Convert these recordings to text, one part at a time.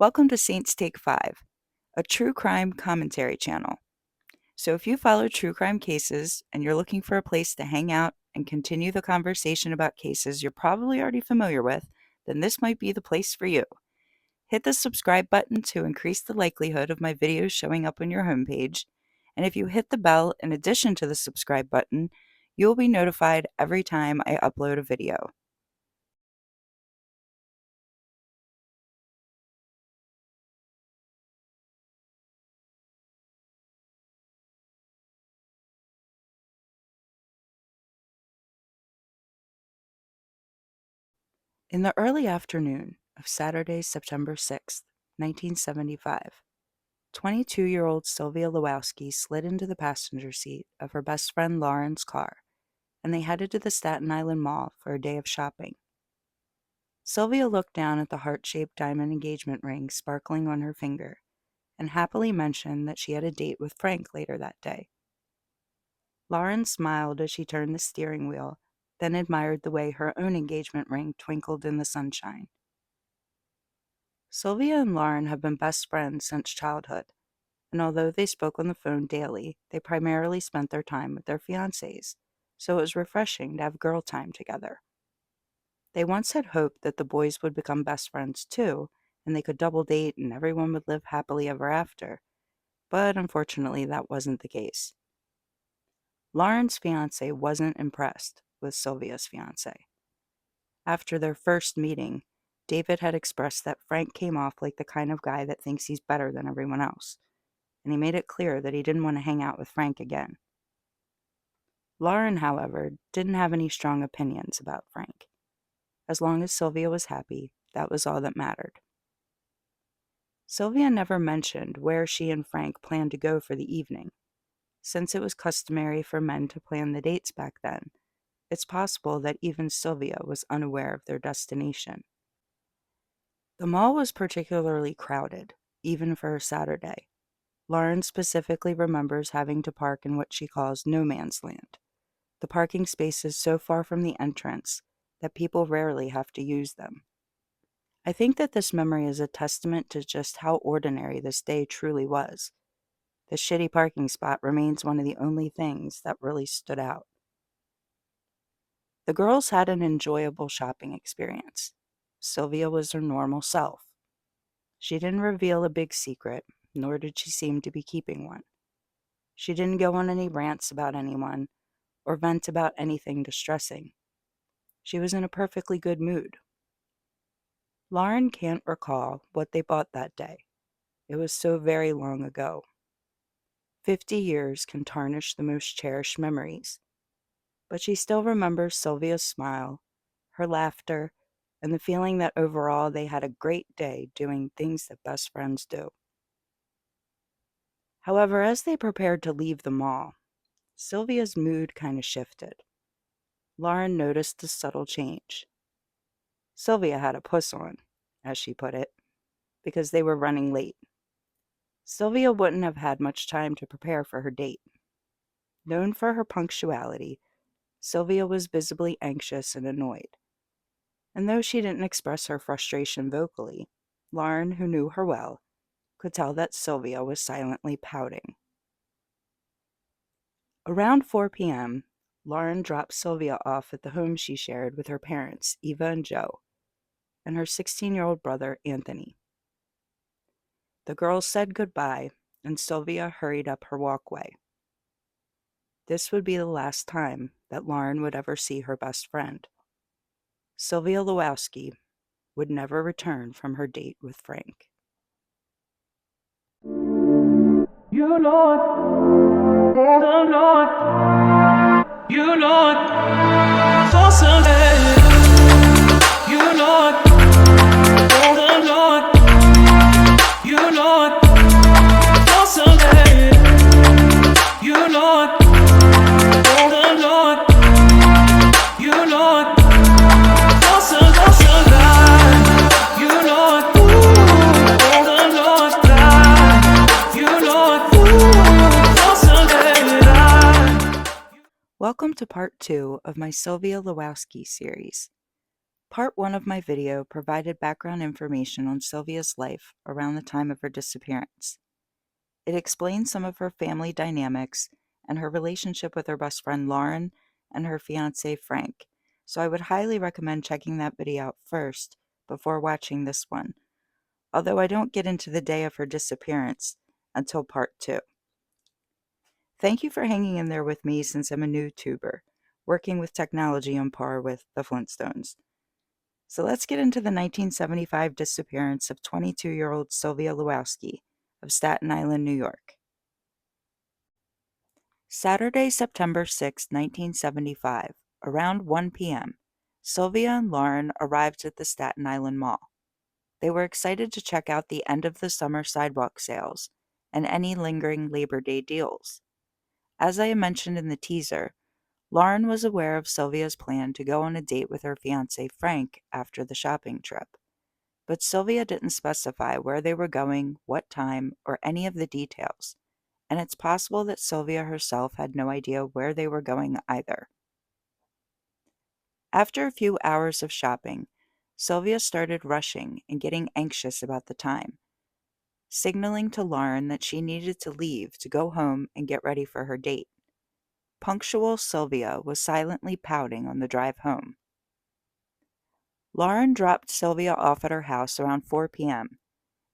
Welcome to Saints Take 5, a true crime commentary channel. So if you follow true crime cases and you're looking for a place to hang out and continue the conversation about cases you're probably already familiar with, then this might be the place for you. Hit the subscribe button to increase the likelihood of my videos showing up on your homepage, and if you hit the bell in addition to the subscribe button, you will be notified every time I upload a video. In the early afternoon of Saturday, September 6th, 1975, 22-year-old Sylvia Lwowski slid into the passenger seat of her best friend Lauren's car, and they headed to the Staten Island Mall for a day of shopping. Sylvia looked down at the heart-shaped diamond engagement ring sparkling on her finger, and happily mentioned that she had a date with Frank later that day. Lauren smiled as she turned the steering wheel, then admired the way her own engagement ring twinkled in the sunshine. Sylvia and Lauren have been best friends since childhood, and although they spoke on the phone daily, they primarily spent their time with their fiancés, so it was refreshing to have girl time together. They once had hoped that the boys would become best friends too, and they could double date and everyone would live happily ever after, but unfortunately that wasn't the case. Lauren's fiancé wasn't impressed with Sylvia's fiancé. After their first meeting, David had expressed that Frank came off like the kind of guy that thinks he's better than everyone else, and he made it clear that he didn't want to hang out with Frank again. Lauren, however, didn't have any strong opinions about Frank. As long as Sylvia was happy, that was all that mattered. Sylvia never mentioned where she and Frank planned to go for the evening. Since it was customary for men to plan the dates back then, it's possible that even Sylvia was unaware of their destination. The mall was particularly crowded, even for a Saturday. Lauren specifically remembers having to park in what she calls no man's land. The parking spaces so far from the entrance that people rarely have to use them. I think that this memory is a testament to just how ordinary this day truly was. The shitty parking spot remains one of the only things that really stood out. The girls had an enjoyable shopping experience. Sylvia was her normal self. She didn't reveal a big secret, nor did she seem to be keeping one. She didn't go on any rants about anyone, or vent about anything distressing. She was in a perfectly good mood. Lauren can't recall what they bought that day. It was so very long ago. 50 years can tarnish the most cherished memories, but she still remembers Sylvia's smile, her laughter, and the feeling that overall they had a great day doing things that best friends do. However, as they prepared to leave the mall, Sylvia's mood kind of shifted. Lauren noticed the subtle change. Sylvia had a puss on, as she put it, because they were running late. Sylvia wouldn't have had much time to prepare for her date. Known for her punctuality, Sylvia was visibly anxious and annoyed. And though she didn't express her frustration vocally, Lauren, who knew her well, could tell that Sylvia was silently pouting. Around 4 p.m., Lauren dropped Sylvia off at the home she shared with her parents, Eva and Joe, and her 16-year-old brother, Anthony. The girls said goodbye, and Sylvia hurried up her walkway. This would be the last time that Lauren would ever see her best friend. Sylvia Lwowski would never return from her date with Frank. You know it, the Lord. You know it, for Sunday. You know it, the Lord. You know it, for Sunday. You know it, the Lord. You know it, for Sunday. You know it, the Lord. You know it, for Sunday. Welcome to part 2 of my Sylvia Lwowski series. Part 1 of my video provided background information on Sylvia's life around the time of her disappearance. It explained some of her family dynamics and her relationship with her best friend Lauren and her fiancé Frank, so I would highly recommend checking that video out first before watching this one, although I don't get into the day of her disappearance until part 2. Thank you for hanging in there with me since I'm a new tuber, working with technology on par with the Flintstones. So let's get into the 1975 disappearance of 22-year-old Sylvia Lwowski of Staten Island, New York. Saturday, September 6, 1975, around 1 p.m., Sylvia and Lauren arrived at the Staten Island Mall. They were excited to check out the end of the summer sidewalk sales and any lingering Labor Day deals. As I mentioned in the teaser, Lauren was aware of Sylvia's plan to go on a date with her fiancé Frank after the shopping trip. But Sylvia didn't specify where they were going, what time, or any of the details, and it's possible that Sylvia herself had no idea where they were going either. After a few hours of shopping, Sylvia started rushing and getting anxious about the time, signaling to Lauren that she needed to leave to go home and get ready for her date. Punctual Sylvia was silently pouting on the drive home. Lauren dropped Sylvia off at her house around 4 p.m.,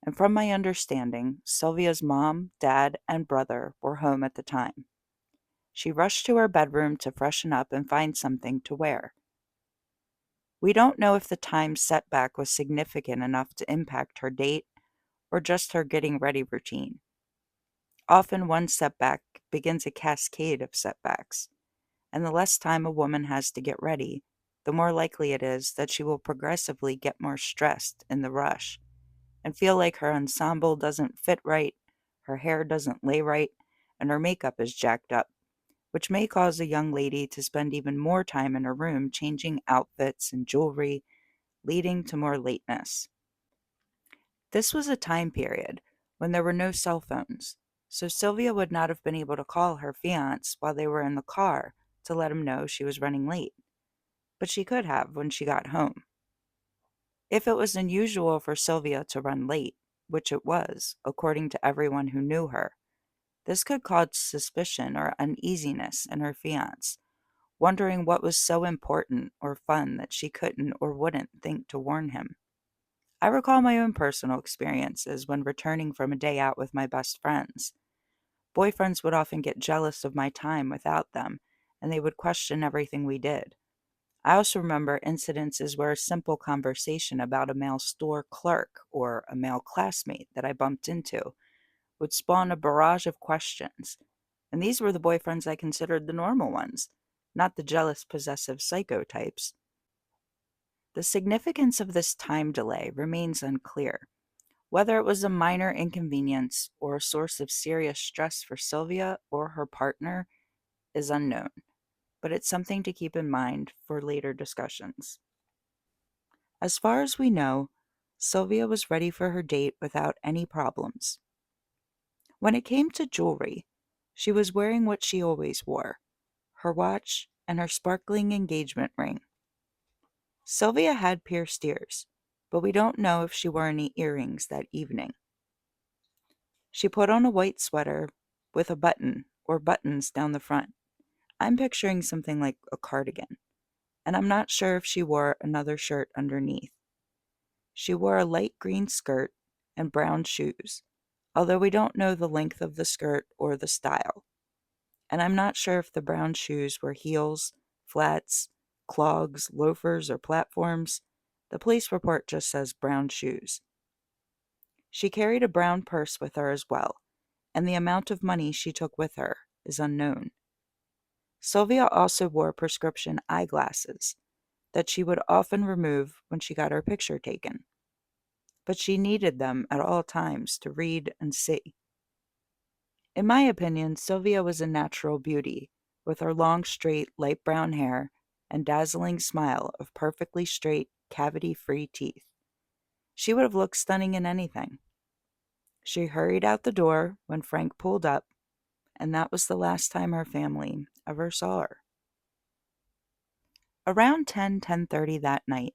and from my understanding, Sylvia's mom, dad, and brother were home at the time. She rushed to her bedroom to freshen up and find something to wear. We don't know if the time setback was significant enough to impact her date or just her getting ready routine. Often one setback begins a cascade of setbacks, and the less time a woman has to get ready, the more likely it is that she will progressively get more stressed in the rush and feel like her ensemble doesn't fit right, her hair doesn't lay right, and her makeup is jacked up, which may cause a young lady to spend even more time in her room changing outfits and jewelry, leading to more lateness. This was a time period when there were no cell phones, so Sylvia would not have been able to call her fiancé while they were in the car to let him know she was running late, but she could have when she got home. If it was unusual for Sylvia to run late, which it was, according to everyone who knew her, this could cause suspicion or uneasiness in her fiancé, wondering what was so important or fun that she couldn't or wouldn't think to warn him. I recall my own personal experiences when returning from a day out with my best friends. Boyfriends would often get jealous of my time without them, and they would question everything we did. I also remember incidences where a simple conversation about a male store clerk or a male classmate that I bumped into would spawn a barrage of questions, and these were the boyfriends I considered the normal ones, not the jealous, possessive psycho types. The significance of this time delay remains unclear. Whether it was a minor inconvenience or a source of serious stress for Sylvia or her partner is unknown, but it's something to keep in mind for later discussions. As far as we know, Sylvia was ready for her date without any problems. When it came to jewelry, she was wearing what she always wore, her watch and her sparkling engagement ring. Sylvia had pierced ears, but we don't know if she wore any earrings that evening. She put on a white sweater with a button or buttons down the front. I'm picturing something like a cardigan, and I'm not sure if she wore another shirt underneath. She wore a light green skirt and brown shoes, although we don't know the length of the skirt or the style. And I'm not sure if the brown shoes were heels, flats, clogs, loafers, or platforms. The police report just says brown shoes. She carried a brown purse with her as well, and the amount of money she took with her is unknown. Sylvia also wore prescription eyeglasses that she would often remove when she got her picture taken, but she needed them at all times to read and see. In my opinion, Sylvia was a natural beauty, with her long, straight, light brown hair and dazzling smile of perfectly straight, cavity-free teeth. She would have looked stunning in anything. She hurried out the door when Frank pulled up, and that was the last time her family ever saw her. Around 10:30 that night,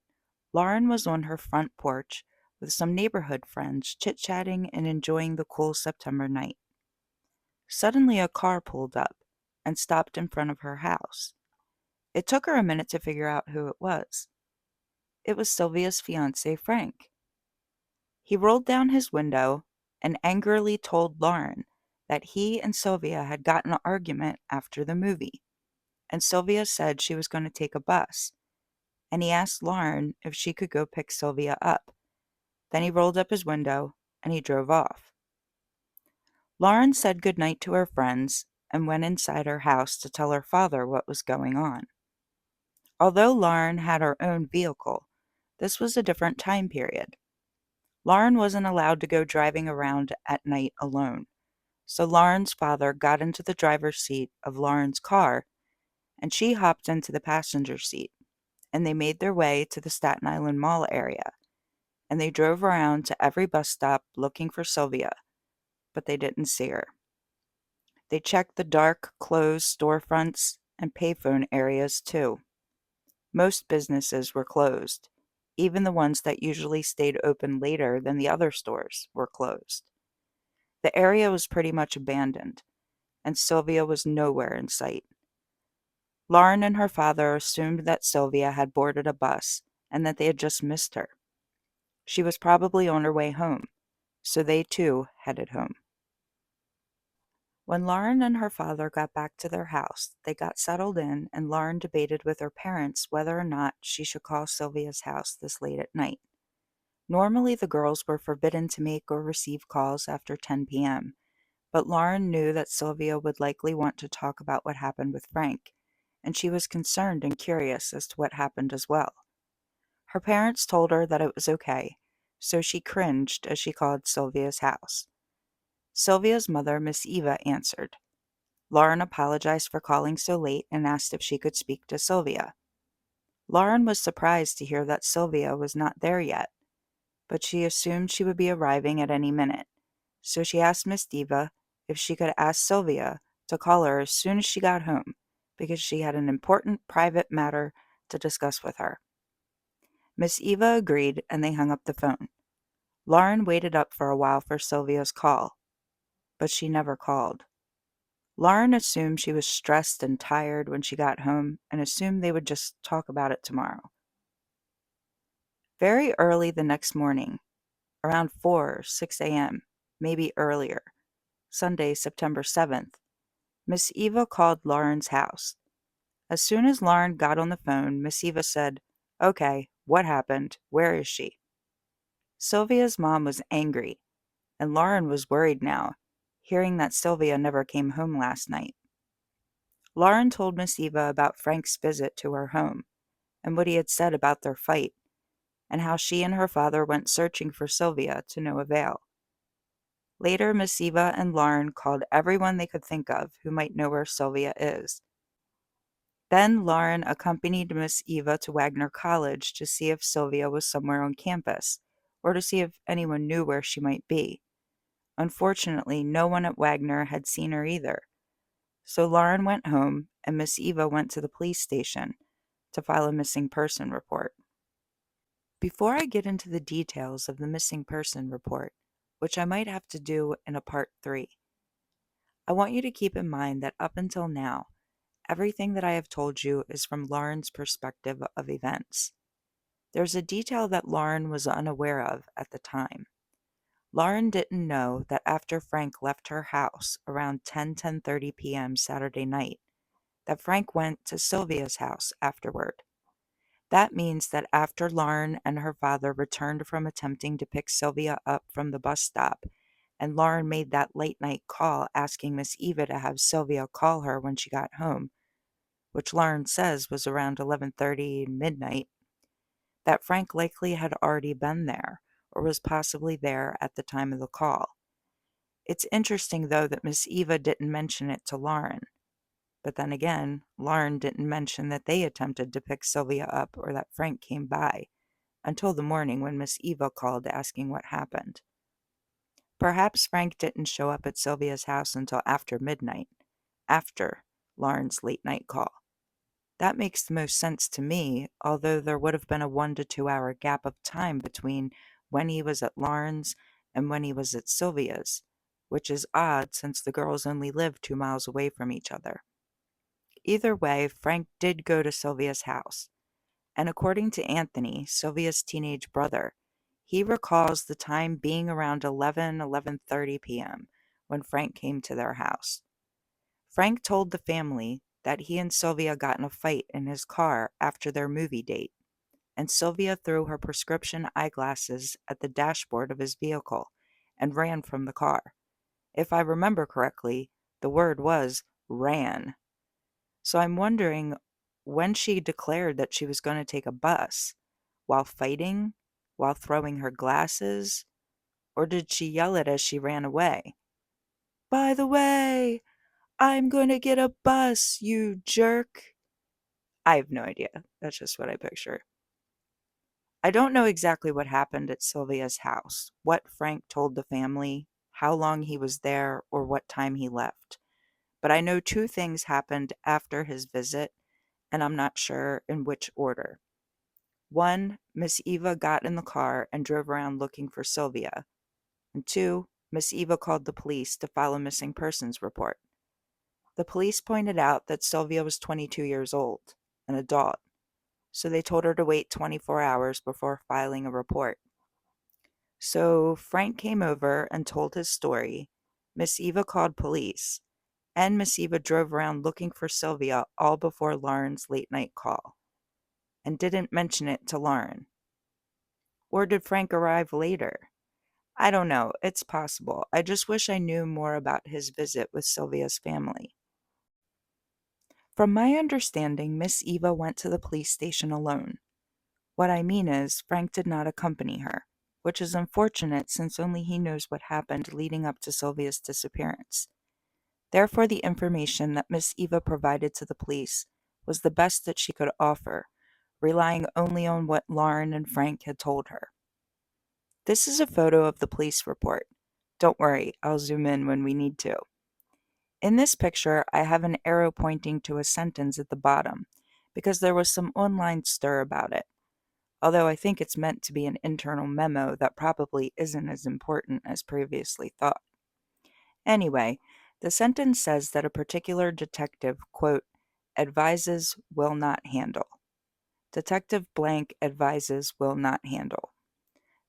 Lauren was on her front porch with some neighborhood friends chit-chatting and enjoying the cool September night. Suddenly, a car pulled up and stopped in front of her house. It took her a minute to figure out who it was. It was Sylvia's fiancé, Frank. He rolled down his window and angrily told Lauren that he and Sylvia had gotten an argument after the movie, and Sylvia said she was going to take a bus, and he asked Lauren if she could go pick Sylvia up. Then he rolled up his window and he drove off. Lauren said goodnight to her friends and went inside her house to tell her father what was going on. Although Lauren had her own vehicle, this was a different time period. Lauren wasn't allowed to go driving around at night alone, so Lauren's father got into the driver's seat of Lauren's car and she hopped into the passenger seat, and they made their way to the Staten Island Mall area, and they drove around to every bus stop looking for Sylvia, but they didn't see her. They checked the dark, closed storefronts and payphone areas too. Most businesses were closed. Even the ones that usually stayed open later than the other stores were closed. The area was pretty much abandoned, and Sylvia was nowhere in sight. Lauren and her father assumed that Sylvia had boarded a bus and that they had just missed her. She was probably on her way home, so they too headed home. When Lauren and her father got back to their house, they got settled in, and Lauren debated with her parents whether or not she should call Sylvia's house this late at night. Normally, the girls were forbidden to make or receive calls after 10 p.m., but Lauren knew that Sylvia would likely want to talk about what happened with Frank, and she was concerned and curious as to what happened as well. Her parents told her that it was okay, so she cringed as she called Sylvia's house. Sylvia's mother, Miss Eva, answered. Lauren apologized for calling so late and asked if she could speak to Sylvia. Lauren was surprised to hear that Sylvia was not there yet, but she assumed she would be arriving at any minute, so she asked Miss Eva if she could ask Sylvia to call her as soon as she got home, because she had an important private matter to discuss with her. Miss Eva agreed, and they hung up the phone. Lauren waited up for a while for Sylvia's call, but she never called. Lauren assumed she was stressed and tired when she got home and assumed they would just talk about it tomorrow. Very early the next morning, around 4 or 6 a.m., maybe earlier, Sunday, September 7th, Miss Eva called Lauren's house. As soon as Lauren got on the phone, Miss Eva said, "Okay, what happened? Where is she?" Sylvia's mom was angry, and Lauren was worried now, hearing that Sylvia never came home last night. Lauren told Miss Eva about Frank's visit to her home, and what he had said about their fight, and how she and her father went searching for Sylvia to no avail. Later, Miss Eva and Lauren called everyone they could think of who might know where Sylvia is. Then Lauren accompanied Miss Eva to Wagner College to see if Sylvia was somewhere on campus, or to see if anyone knew where she might be. Unfortunately, no one at Wagner had seen her either, so Lauren went home and Miss Eva went to the police station to file a missing person report. Before I get into the details of the missing person report, which I might have to do in a part 3, I want you to keep in mind that up until now, everything that I have told you is from Lauren's perspective of events. There's a detail that Lauren was unaware of at the time. Lauren didn't know that after Frank left her house around 10:30 p.m. Saturday night, that Frank went to Sylvia's house afterward. That means that after Lauren and her father returned from attempting to pick Sylvia up from the bus stop, and Lauren made that late night call asking Miss Eva to have Sylvia call her when she got home, which Lauren says was around 11:30 midnight, that Frank likely had already been there, or was possibly there at the time of the call. It's interesting, though, that Miss Eva didn't mention it to Lauren. But then again, Lauren didn't mention that they attempted to pick Sylvia up or that Frank came by until the morning when Miss Eva called asking what happened. Perhaps Frank didn't show up at Sylvia's house until after midnight, after Lauren's late night call. That makes the most sense to me, although there would have been a 1 to 2 hour gap of time between when he was at Lauren's and when he was at Sylvia's, which is odd since the girls only live 2 miles away from each other. Either way, Frank did go to Sylvia's house, and according to Anthony, Sylvia's teenage brother, he recalls the time being around 11:30 p.m. when Frank came to their house. Frank told the family that he and Sylvia got in a fight in his car after their movie date, and Sylvia threw her prescription eyeglasses at the dashboard of his vehicle and ran from the car. If I remember correctly, the word was ran. So I'm wondering when she declared that she was going to take a bus, while fighting, while throwing her glasses, or did she yell it as she ran away? By the way, I'm going to get a bus, you jerk. I have no idea. That's just what I picture. I don't know exactly what happened at Sylvia's house, what Frank told the family, how long he was there, or what time he left. But I know two things happened after his visit, and I'm not sure in which order. One, Miss Eva got in the car and drove around looking for Sylvia. And two, Miss Eva called the police to file a missing persons report. The police pointed out that Sylvia was 22 years old, an adult, so they told her to wait 24 hours before filing a report. So Frank came over and told his story. Miss Eva called police, and Miss Eva drove around looking for Sylvia all before Lauren's late night call, and didn't mention it to Lauren. Or did Frank arrive later? I don't know. It's possible. I just wish I knew more about his visit with Sylvia's family. From my understanding, Miss Eva went to the police station alone. What I mean is, Frank did not accompany her, which is unfortunate since only he knows what happened leading up to Sylvia's disappearance. Therefore, the information that Miss Eva provided to the police was the best that she could offer, relying only on what Lauren and Frank had told her. This is a photo of the police report. Don't worry, I'll zoom in when we need to. In this picture, I have an arrow pointing to a sentence at the bottom, because there was some online stir about it, although I think it's meant to be an internal memo that probably isn't as important as previously thought. Anyway, the sentence says that a particular detective, quote, advises will not handle. Detective blank advises will not handle.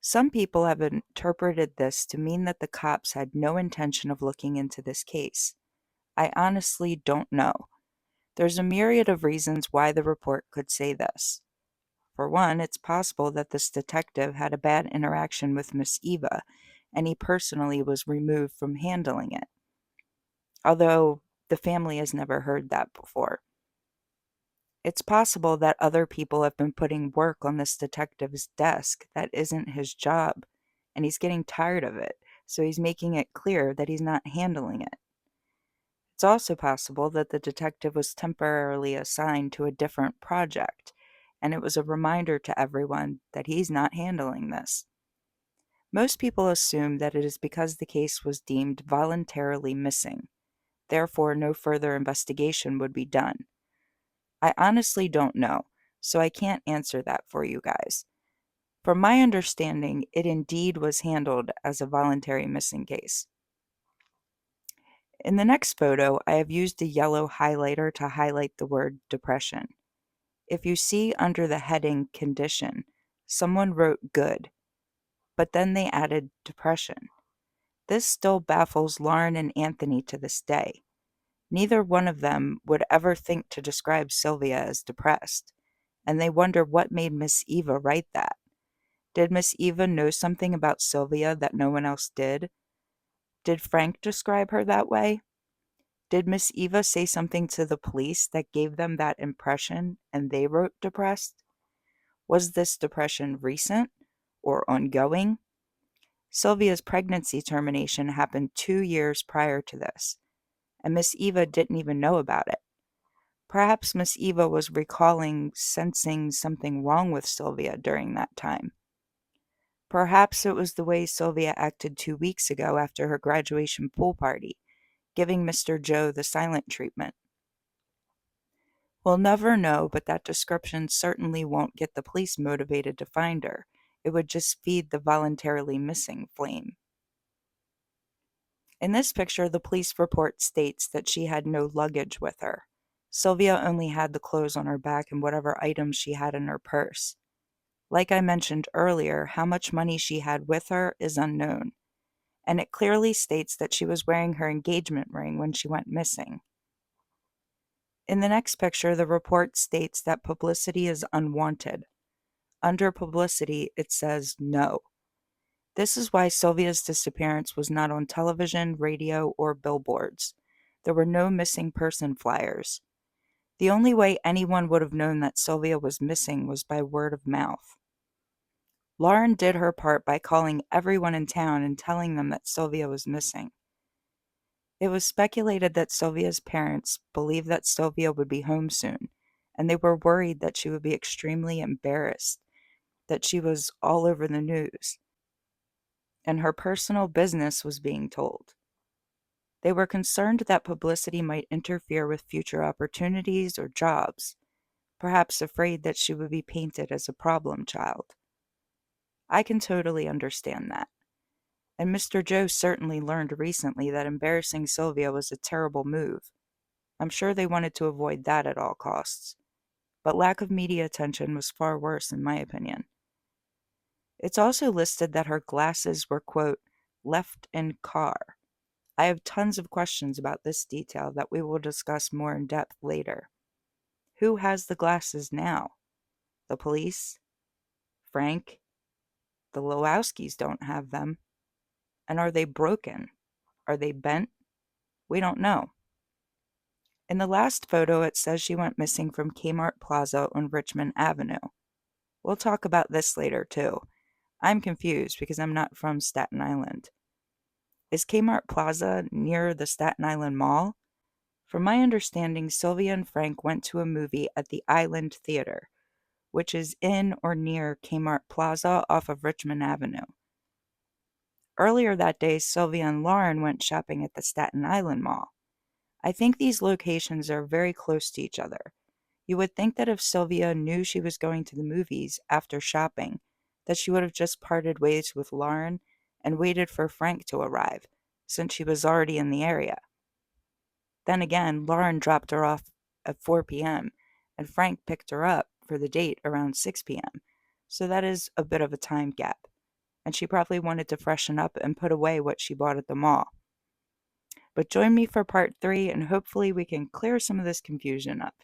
Some people have interpreted this to mean that the cops had no intention of looking into this case. I honestly don't know. There's a myriad of reasons why the report could say this. For one, it's possible that this detective had a bad interaction with Miss Eva, and he personally was removed from handling it, although the family has never heard that before. It's possible that other people have been putting work on this detective's desk that isn't his job, and he's getting tired of it, so he's making it clear that he's not handling it. It's also possible that the detective was temporarily assigned to a different project, and it was a reminder to everyone that he's not handling this. Most people assume that it is because the case was deemed voluntarily missing, therefore no further investigation would be done. I honestly don't know, so I can't answer that for you guys. From my understanding, it indeed was handled as a voluntary missing case. In the next photo, I have used a yellow highlighter to highlight the word depression. If you see under the heading condition, someone wrote good, but then they added depression. This still baffles Lauren and Anthony to this day. Neither one of them would ever think to describe Sylvia as depressed, and they wonder what made Miss Eva write that. Did Miss Eva know something about Sylvia that no one else did? Did Frank describe her that way? Did Miss Eva say something to the police that gave them that impression and they wrote depressed? Was this depression recent or ongoing? Sylvia's pregnancy termination happened 2 years prior to this, and Miss Eva didn't even know about it. Perhaps Miss Eva was recalling sensing something wrong with Sylvia during that time. Perhaps it was the way Sylvia acted 2 weeks ago after her graduation pool party, giving Mr. Joe the silent treatment. We'll never know, but that description certainly won't get the police motivated to find her. It would just feed the voluntarily missing flame. In this picture, the police report states that she had no luggage with her. Sylvia only had the clothes on her back and whatever items she had in her purse. Like I mentioned earlier, how much money she had with her is unknown, and it clearly states that she was wearing her engagement ring when she went missing. In the next picture, the report states that publicity is unwanted. Under publicity, it says no. This is why Sylvia's disappearance was not on television, radio, or billboards. There were no missing person flyers. The only way anyone would have known that Sylvia was missing was by word of mouth. Lauren did her part by calling everyone in town and telling them that Sylvia was missing. It was speculated that Sylvia's parents believed that Sylvia would be home soon, and they were worried that she would be extremely embarrassed, that she was all over the news, and her personal business was being told. They were concerned that publicity might interfere with future opportunities or jobs, perhaps afraid that she would be painted as a problem child. I can totally understand that. And Mr. Joe certainly learned recently that embarrassing Sylvia was a terrible move. I'm sure they wanted to avoid that at all costs. But lack of media attention was far worse, in my opinion. It's also listed that her glasses were, quote, left in car. I have tons of questions about this detail that we will discuss more in depth later. Who has the glasses now? The police? Frank? The Lwowskis don't have them. And are they broken? Are they bent? We don't know. In the last photo, it says she went missing from Kmart Plaza on Richmond Avenue. We'll talk about this later, too. I'm confused because I'm not from Staten Island. Is Kmart Plaza near the Staten Island Mall? From my understanding, Sylvia and Frank went to a movie at the Island Theater, which is in or near Kmart Plaza off of Richmond Avenue. Earlier that day, Sylvia and Lauren went shopping at the Staten Island Mall. I think these locations are very close to each other. You would think that if Sylvia knew she was going to the movies after shopping, that she would have just parted ways with Lauren and waited for Frank to arrive, since she was already in the area. Then again, Lauren dropped her off at 4 p.m., and Frank picked her up for the date around 6 p.m., so that is a bit of a time gap, and she probably wanted to freshen up and put away what she bought at the mall. But join me for part 3, and hopefully we can clear some of this confusion up.